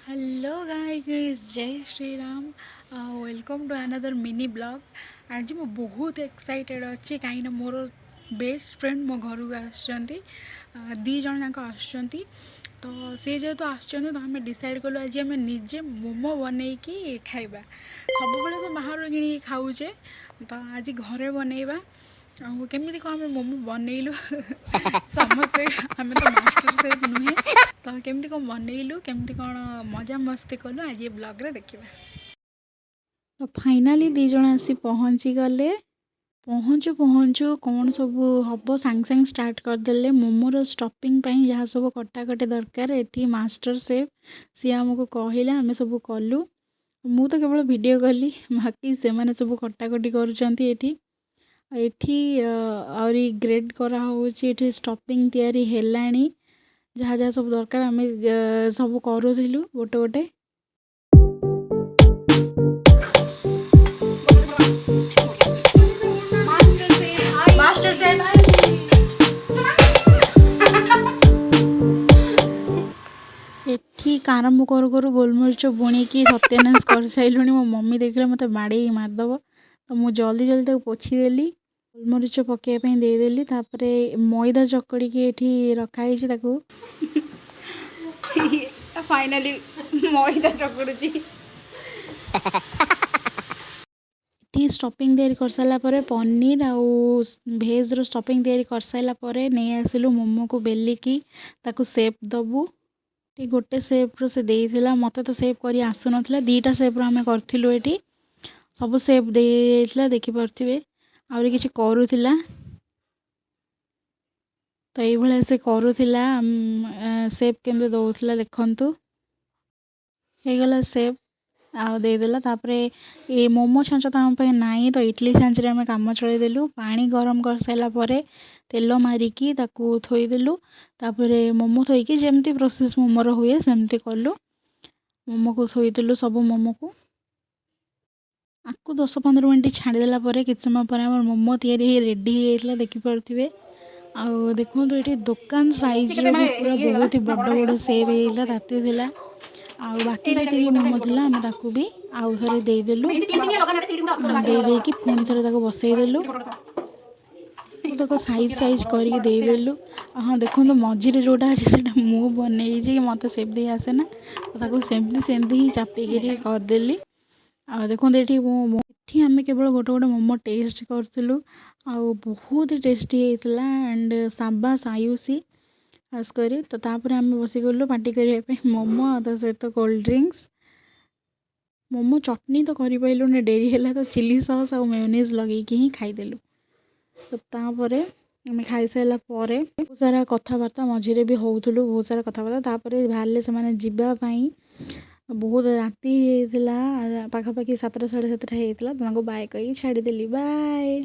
Hello guys, जय Shri Ram. Welcome to another mini blog. आज मु बहुत एक्साइटेड अच्छी कहीं मोर बेस्ट फ्रेंड मो घर को आसुँच दी जन जाक आसुँच तो सी जेहेतु आसुँच तो आम डिसाइड कलु आज आम निजे मोमो बनईकी खाइबा। सब तो बाहर कि खाऊे तो आज घरे बनइबा। केमी कौन आम मोमो बनइलु समस्ते आम तो मास्टर सेफ नुहे तो केमती कौन बनइलु केमती कौन मजा मस्ती कलु आज ये ब्लॉग रे देखिबा। तो फाइनाली दी जण आसी पहुँची गले। पहुँचु पहुँचु कौन सब हम सांग सांग स्टार्ट करदे मोमोर स्टफिंग जहाँ सब कटाकटी दरकार एठी मास्टर सेफ सी आमको कहले आम सब कलु। मु तो केवल वीडियो कली बाकी से माने सब कटाकटी करुँच एठी आउरी ग्रेड करा होची एठी स्टफिंग तैयारी हेलाणी जहाँ जहाँ सब दरकार आम सब करूँ गोटे गोटे। एठी आरंभ करू करू गोलमरीच बुणीकी सत्यानाश कर साइलुणी। मो मम्मी देखले मत बाड़े मारदेव तो मुझे जल्दी जल्दी पोछीदेली गोलमरीच पकाइवाई देदेली। तापरे मैदा चकड़ी की एठी रखाई फाइनाली मैदा चकड़ुची टी स्टफिंग तैयारी कर सारा पनीर आउ भेज रो स्टफिंग तैयारी कर सारा नहीं आसिलु मोमो को बेलिकी ताकू सेप दबु। टी गोटे सेप रो से देइथिला मते तो सेप करी आसु नथिला दीटा सेप रो हमें करथिलु एठी सब सेप देइथिला देखि परथिबे आउरी किछि करूथिला तो ये भाया से करूथिला सेप केमते दउथिला देखंतु हे गला सेप आउ देदेला। तापरे ये मोमो छांच तो आम पे नाई तो इडली छांच रे आम काम चलैदेलु। पानी गरम कर सारा परे तेल मारिकी ताकू थोईदेलु। तापरे मोमो थोईकी जेमती प्रोसेस मोमोर हुए सेमती कलु। मोमो को थोईदेलु सब मोमो को आपको 10-15 मिनट छाड़देला किछ समय पर आम मोमो तैयारी रेडी होता देखिपे। आउ देखो ये दुकान साइज रो भी पूरा बहुत ही बड़ बड़ सेव होता राति थिला आउ बाकी जी मोमो थिला आम ताकू भी आउ थे देदेलु देदेकी पुणी थे बसईदेलु तक साइज साइज करके देदेलु। हाँ देखो मझीरे जोटा अच्छे से मु बनई मत सेप दे आसेना तो सेमती सेमती ही चापिकी करदेली। आ देखो ये मोठी आम केवल गोटे गोटे मोमो टेस्ट करूँ आउ बहुत टेस्टी होता एंड साबास आयुषी खास करी तो तापर आम बसिगलु पार्टी करने मोमो आ सहित कोल्ड ड्रिंक्स मोमो चटनी तो कर पाइलुनि डेरी है तो चिली सॉस और मेयोनीज लगे ही खाईदेलु। तो तापर आम खाई सारा बहुत सारा कथबार्ता मझीरे भी होउथुलु बहुत सारा कथबार्ता तापर बाहर से माने जीवाई बहुत राति होता पाखापाखि 7टा 7:30 होता तो बाय कही छाड़देली बाय।